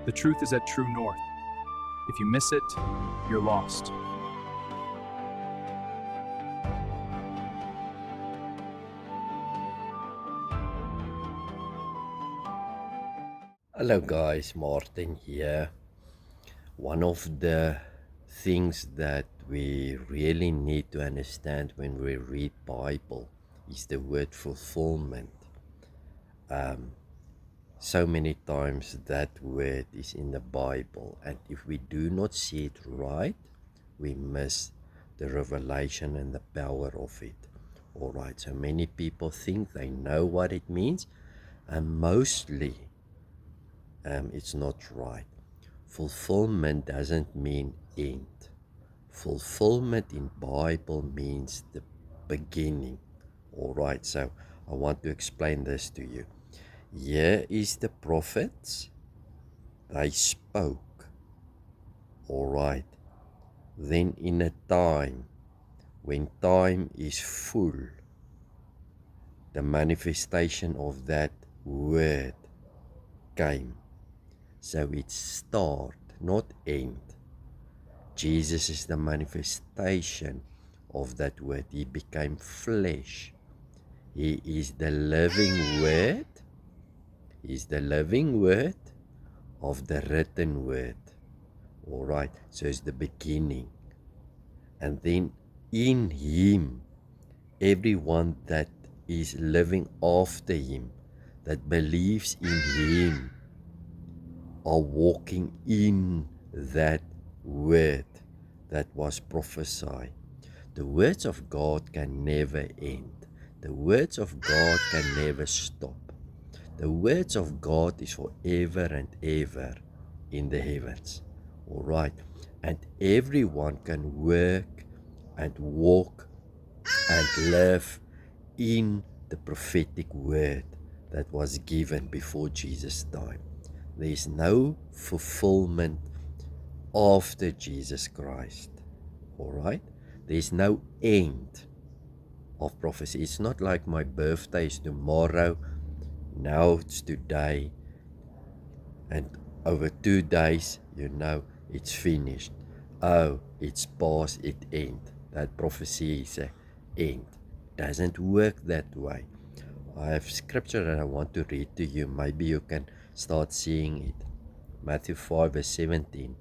The truth is at true north. If you miss it, you're lost. Hello guys, Martin here. One of the things that we really need to understand when we read Bible is the word fulfillment. So many times that word is in the Bible, and if we do not see it right, we miss the revelation and the power of it. Alright, so many people think they know what it means, and mostly it's not right. Fulfillment doesn't mean end. Fulfillment in Bible means the beginning. All right, so I want to explain this to you. Here is the prophets. They spoke. All right. Then in a time when time is full, the manifestation of that word came. So it's start, not end. Jesus is the manifestation of that word. He became flesh. He is the living word. He is the living word of the written word. All right. So it's the beginning. And then in him, everyone that is living after him, that believes in him, are walking in that word that was prophesied. The words of God can never end. The words of God can never stop. The words of God is forever and ever in the heavens. All right. And everyone can work and walk and live in the prophetic word that was given before Jesus' time. There is no fulfillment after Jesus Christ. All right? There is no end of prophecy. It's not like my birthday is tomorrow, now it's today, and over 2 days, it's finished. Oh, it's past, it end. That prophecy is a end. Doesn't work that way. I have scripture that I want to read to you. Maybe you can start seeing it. Matthew 5 verse 17.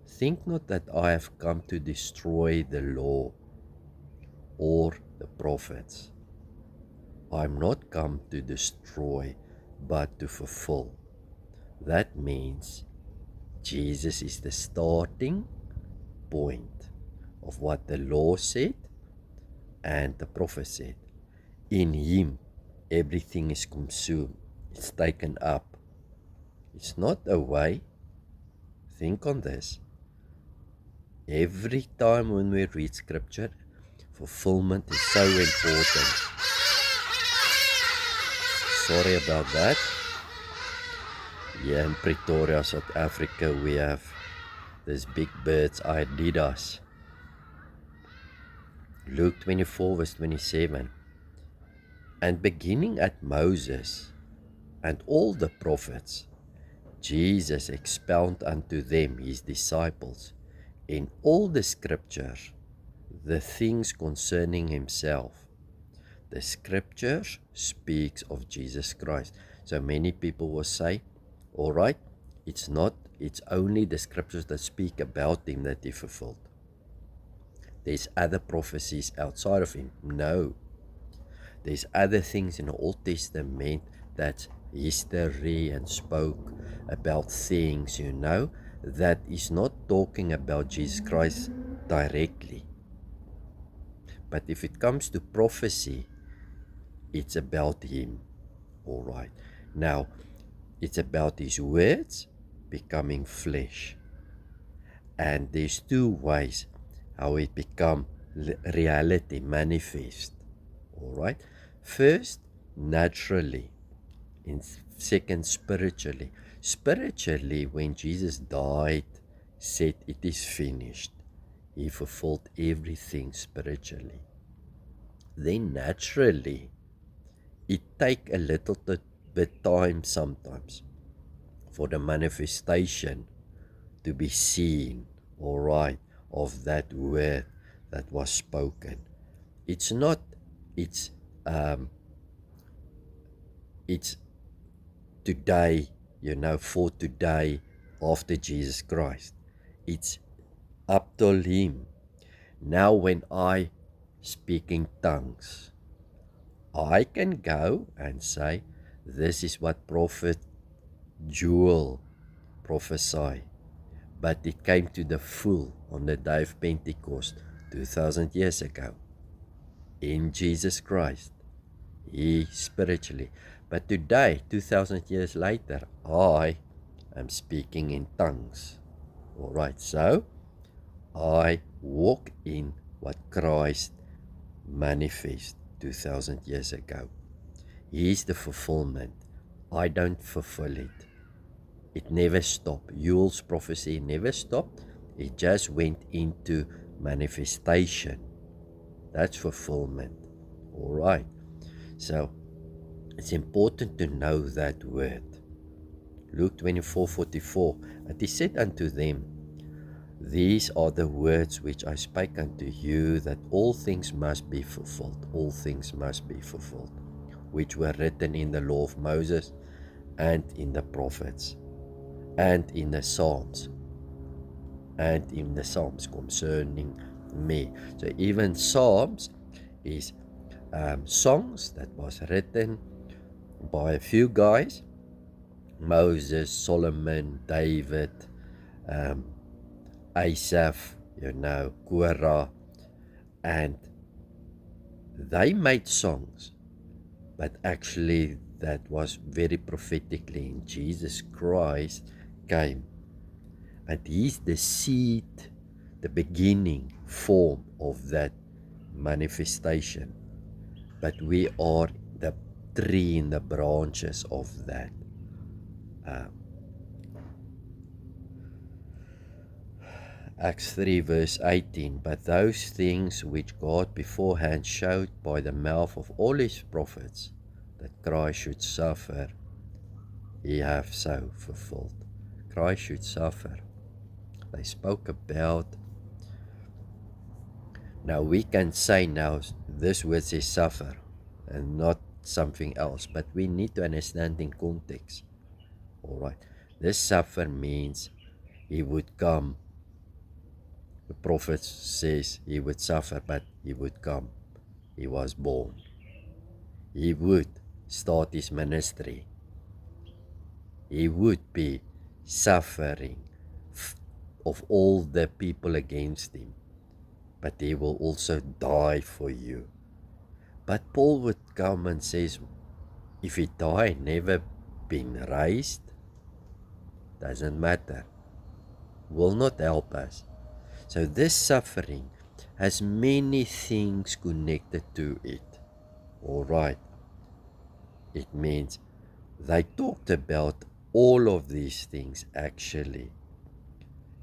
Think not that I have come to destroy the law or the prophets. I am not come to destroy, but to fulfill. That means Jesus is the starting point of what the law said and the prophet said. In him, everything is consumed. It's taken up. It's not away. Think on this. Every time when we read scripture, fulfillment is so important. Sorry about that. Here in Pretoria, South Africa, we have this big bird's eye Adidas. Luke 24 verse 27. And beginning at Moses and all the prophets, Jesus expounded unto them, his disciples, in all the scripture, the things concerning himself. The scriptures speaks of Jesus Christ. So many people will say, all right, it's only the scriptures that speak about him that he fulfilled. There's other prophecies outside of him. No. There's other things in the Old Testament that's history and spoke about things, that is not talking about Jesus Christ directly. But if it comes to prophecy, it's about him. All right. Now, it's about his words becoming flesh. And there's two ways how it become reality, manifest. All right. First, naturally. And second, spiritually. Spiritually, when Jesus died, said it is finished, he fulfilled everything spiritually. Then naturally, it take a little bit time sometimes for the manifestation to be seen, all right, of that word that was spoken. It's not, it's it's today, for today after Jesus Christ. It's up to him. Now when I speak in tongues, I can go and say, this is what Prophet Joel prophesied. But it came to the full on the day of Pentecost 2,000 years ago in Jesus Christ. He spiritually. But today, 2,000 years later, I am speaking in tongues. All right, so I walk in what Christ manifested 2,000 years ago. He is the fulfillment. I don't fulfill it. It never stopped. Joel's prophecy never stopped. It just went into manifestation. That's fulfillment. All right. So it's important to know that word. Luke 24:44. And he said unto them, these are the words which I spake unto you, that all things must be fulfilled. All things must be fulfilled, which were written in the law of Moses and in the prophets and in the Psalms concerning me. So even Psalms is songs that was written by a few guys, Moses, Solomon, David, Asaph, Korah, and they made songs, but actually that was very prophetically in Jesus Christ came, and he's the seed, the beginning form of that manifestation, but we are the tree in the branches of that. Acts 3 verse 18, but those things which God beforehand showed by the mouth of all his prophets, that Christ should suffer, he hath so fulfilled. Christ should suffer. They spoke about. Now we can say now this word says suffer and not something else, but we need to understand in context. All right, this suffer means he would come. The prophet says he would suffer, but he would come. He was born. He would start his ministry. He would be suffering of all the people against him, but he will also die for you. But Paul would come and says, if he died, never been raised, doesn't matter, will not help us. So this suffering has many things connected to it. All right. It means they talked about all of these things actually.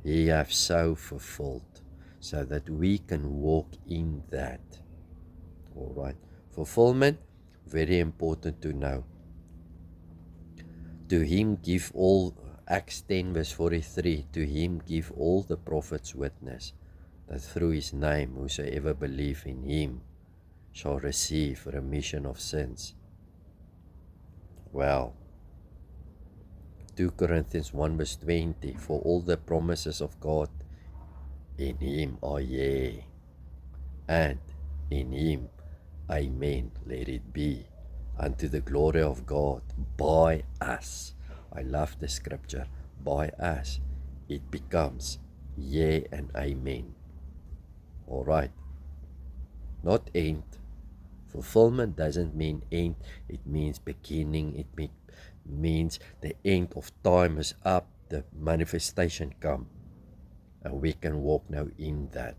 He have so fulfilled so that we can walk in that. All right. Fulfillment, very important to know. To him give all, Acts 10 verse 43, to him give all the prophets witness, that through his name whosoever believe in him shall receive remission of sins. Well, 2 Corinthians 1 verse 20, for all the promises of God in him are yea, and in him amen, let it be, unto the glory of God by us. I love the scripture, by us it becomes yea and amen. All right, not end. Fulfillment doesn't mean end, it means beginning. It means the end of time is up, the manifestation come, and we can walk now in that.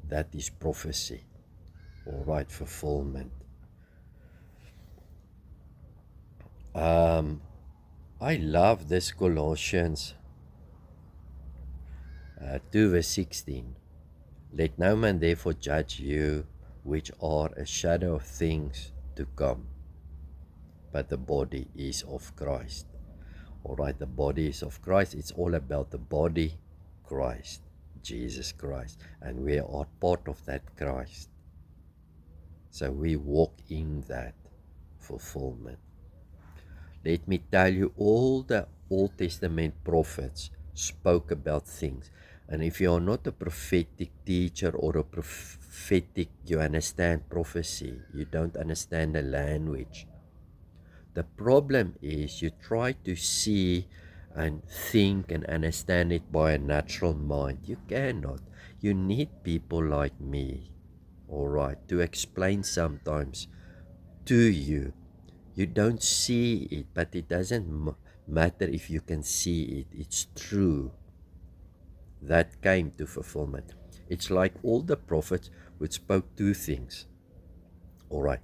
That is prophecy. All right, fulfillment. I love this Colossians 2 verse 16. Let no man therefore judge you which are a shadow of things to come, but the body is of Christ. All right, the body is of Christ. It's all about the body, Christ, Jesus Christ. And we are part of that Christ. So we walk in that fulfillment. Let me tell you, all the Old Testament prophets spoke about things. And if you are not a prophetic teacher or a prophetic, you understand prophecy, you don't understand the language. The problem is you try to see and think and understand it by a natural mind. You cannot. You need people like me, all right, to explain sometimes to you. You don't see it, but it doesn't matter if you can see it. It's true. That came to fulfillment. It's like all the prophets which spoke two things. All right.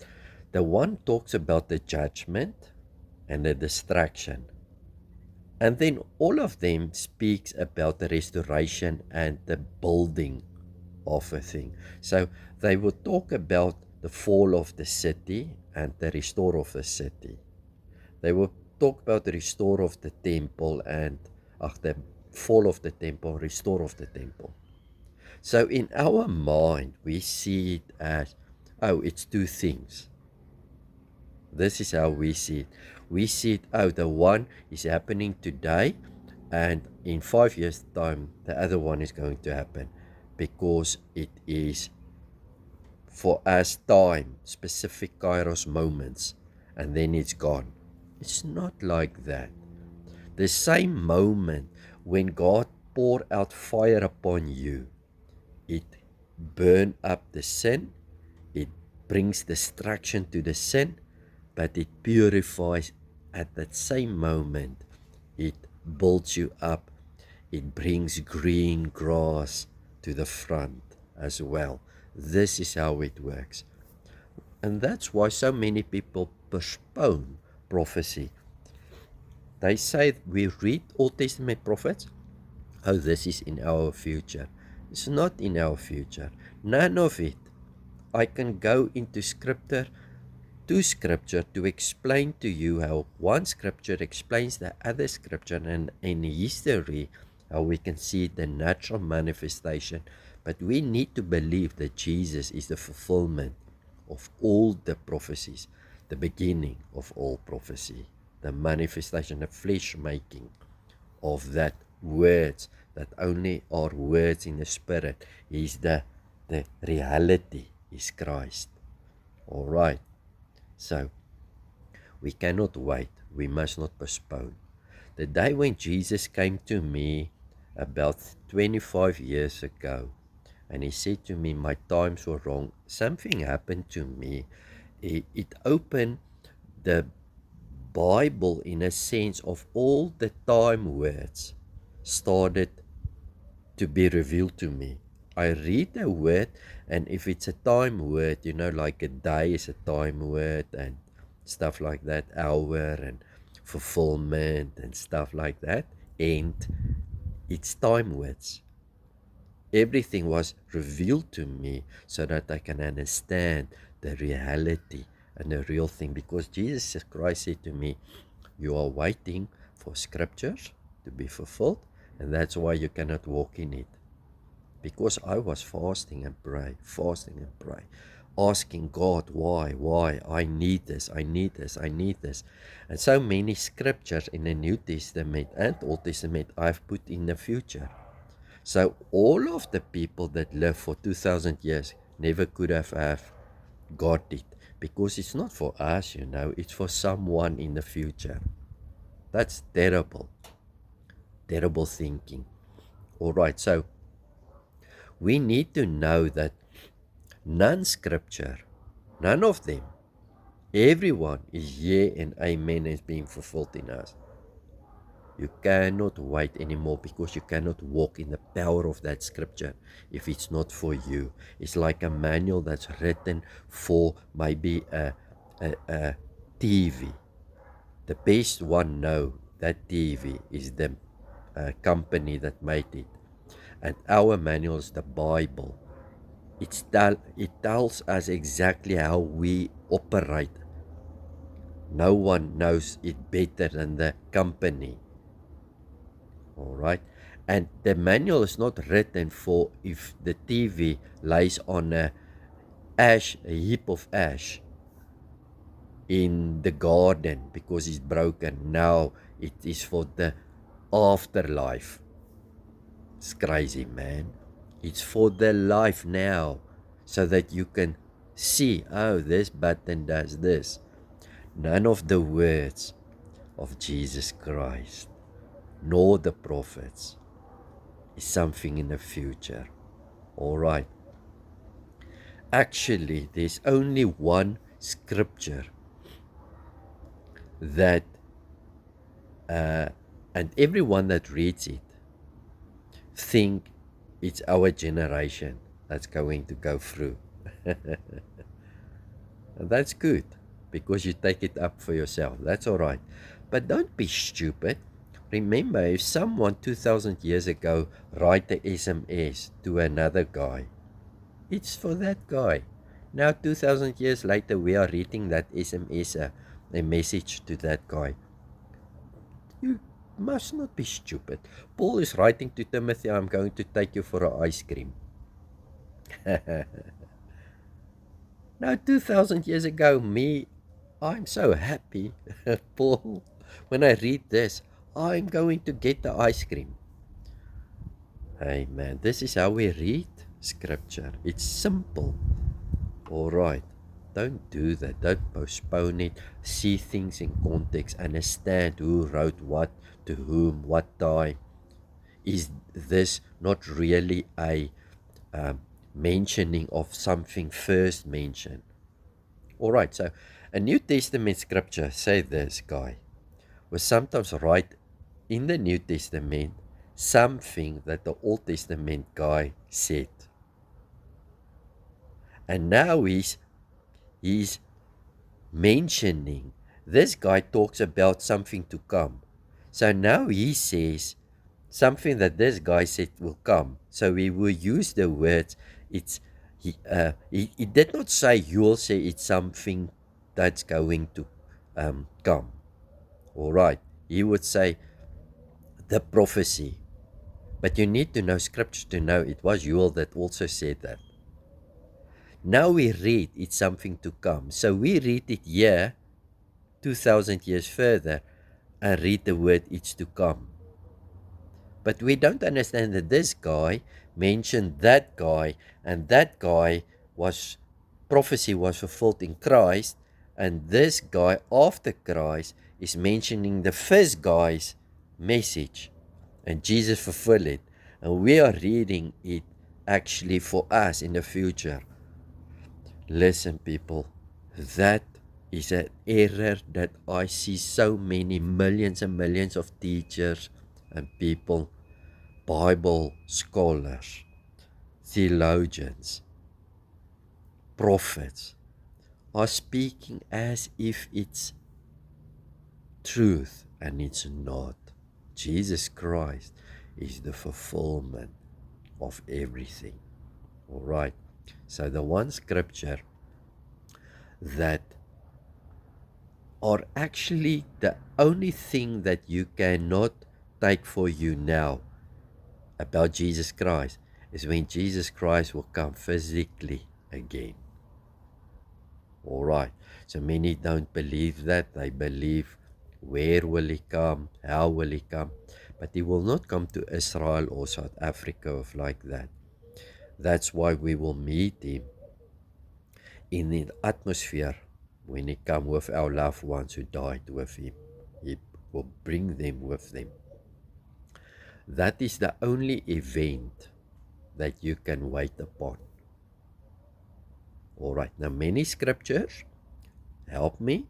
The one talks about the judgment and the distraction. And then all of them speaks about the restoration and the building of a thing. So they will talk about the fall of the city and the restore of the city. They will talk about the restore of the temple and the fall of the temple, restore of the temple. So in our mind, we see it as, oh, it's two things. This is how we see it. We see it, oh, the one is happening today, and in 5 years' time, the other one is going to happen, because it is for us time, specific kairos moments, and then it's gone. It's not like that. The same moment when God poured out fire upon you, it burned up the sin, it brings destruction to the sin, but it purifies at that same moment. It builds you up. It brings green grass to the front as well. This is how it works. And that's why so many people postpone prophecy. They say, we read Old Testament prophets, oh, this is in our future. It's not in our future. None of it. I can go into scripture to explain to you how one scripture explains the other scripture, and in history how we can see the natural manifestation. But we need to believe that Jesus is the fulfillment of all the prophecies, the beginning of all prophecy, the manifestation, the flesh making of that words that only are words in the spirit. Is the reality is Christ. All right. So, we cannot wait. We must not postpone. The day when Jesus came to me about 25 years ago, and he said to me, my times were wrong, something happened to me. It opened the Bible in a sense of all the time words started to be revealed to me. I read a word, and if it's a time word, like a day is a time word and stuff like that, hour and fulfillment and stuff like that, and it's time words. Everything was revealed to me so that I can understand the reality and the real thing, because Jesus Christ said to me, you are waiting for scriptures to be fulfilled, and that's why you cannot walk in it. Because I was fasting and pray, asking God, why, I need this. And so many scriptures in the New Testament and Old Testament I've put in the future. So all of the people that lived for 2,000 years never could have got it, because it's not for us, it's for someone in the future. That's terrible thinking. All right, so we need to know that none of them, everyone is yea and amen is being fulfilled in us. You cannot wait anymore, because you cannot walk in the power of that scripture if it's not for you. It's like a manual that's written for maybe a TV. The best one know that TV is the company that made it. And our manual is the Bible. It tells us exactly how we operate. No one knows it better than the company All right. And the manual is not written for if the TV lays on a heap of ash in the garden because it's broken. Now it is for the afterlife. It's crazy, man. It's for the life now, so that you can see, oh, this button does this. None of the words of Jesus Christ, nor the prophets, is something in the future. All right. Actually, there's only one scripture that, and everyone that reads it think it's our generation that's going to go through. And that's good, because you take it up for yourself. That's all right. But don't be stupid. Remember, if someone 2,000 years ago write a SMS to another guy, it's for that guy. Now, 2,000 years later, we are reading that SMS, a message to that guy. You must not be stupid. Paul is writing to Timothy, I'm going to take you for an ice cream. Now, 2,000 years ago, I'm so happy, Paul, when I read this, I'm going to get the ice cream. Hey, man, this is how we read scripture. It's simple. All right. Don't do that. Don't postpone it. See things in context. Understand who wrote what, to whom, what time. Is this not really a mentioning of something first mentioned? All right, so a New Testament scripture, say this guy, was sometimes write in the New Testament something that the Old Testament guy said. And now he's mentioning, this guy talks about something to come. So now he says something that this guy said will come. So he will use the words, he did not say you will say it's something that's going to come. All right. He would say the prophecy. But you need to know scripture to know it was Joel that also said that. Now we read it's something to come. So we read it here, 2,000 years further, and read the word it's to come. But we don't understand that this guy mentioned that guy, and that guy prophecy was fulfilled in Christ, and this guy after Christ is mentioning the first guy's message, and Jesus fulfilled it, and we are reading it actually for us in the future. Listen, people, that is an error that I see so many millions and millions of teachers and people, Bible scholars, theologians, prophets, are speaking as if it's truth, and it's not. Jesus Christ is the fulfillment of everything. All right. So the one scripture that are actually the only thing that you cannot take for you now about Jesus Christ is when Jesus Christ will come physically again. All right. So many don't believe that. They believe, where will he come? How will he come? But he will not come to Israel or South Africa or like that. That's why we will meet him in the atmosphere when he come with our loved ones who died with him. He will bring them with him. That is the only event that you can wait upon. All right. Now, many scriptures help me.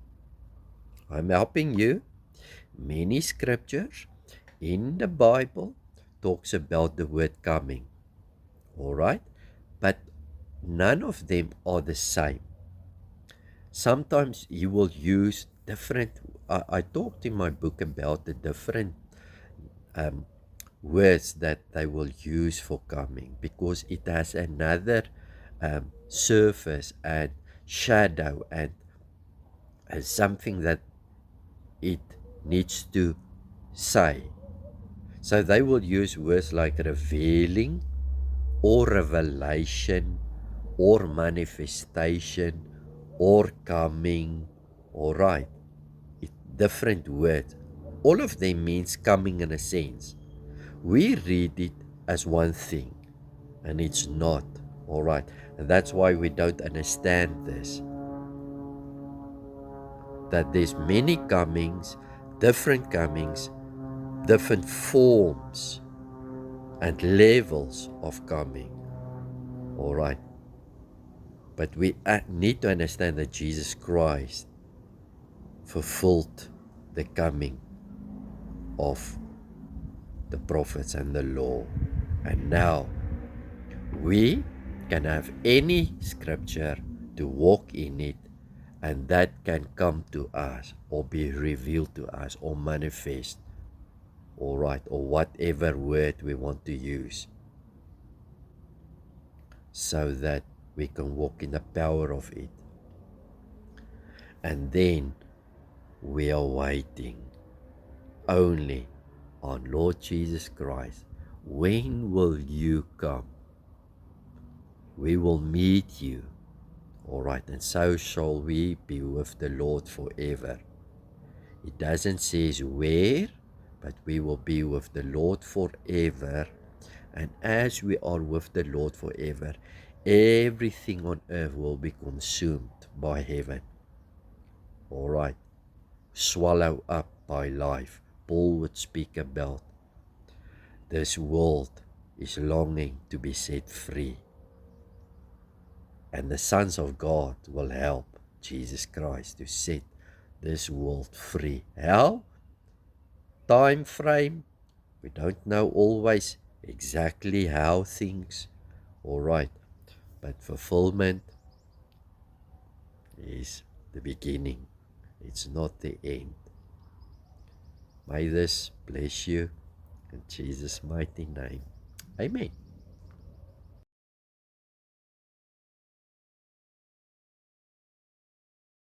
I'm helping you. Many scriptures in the Bible talks about the word coming. All right. But none of them are the same. Sometimes you will use different, I talked in my book about the different words that they will use for coming, because it has another surface and shadow and something that it needs to say. So they will use words like revealing or revelation or manifestation or coming. All right, different words. All of them means coming in a sense. We read it as one thing, and it's not. All right, and that's why we don't understand this. That there's many comings, different forms and levels of coming. All right, but we need to understand that Jesus Christ fulfilled the coming of the prophets and the law, and now we can have any scripture to walk in it, and that can come to us or be revealed to us or manifest, all right, or whatever word we want to use, so that we can walk in the power of it. And then we are waiting only on Lord Jesus Christ. When will you come? We will meet you. All right, and so shall we be with the Lord forever. It doesn't say where, but we will be with the Lord forever. And as we are with the Lord forever, everything on earth will be consumed by heaven. All right, swallow up by life. Paul would speak about this world is longing to be set free. And the sons of God will help Jesus Christ to set this world free. How? Time frame? We don't know always exactly how things, all right, but fulfillment is the beginning. It's not the end. May this bless you in Jesus' mighty name. Amen.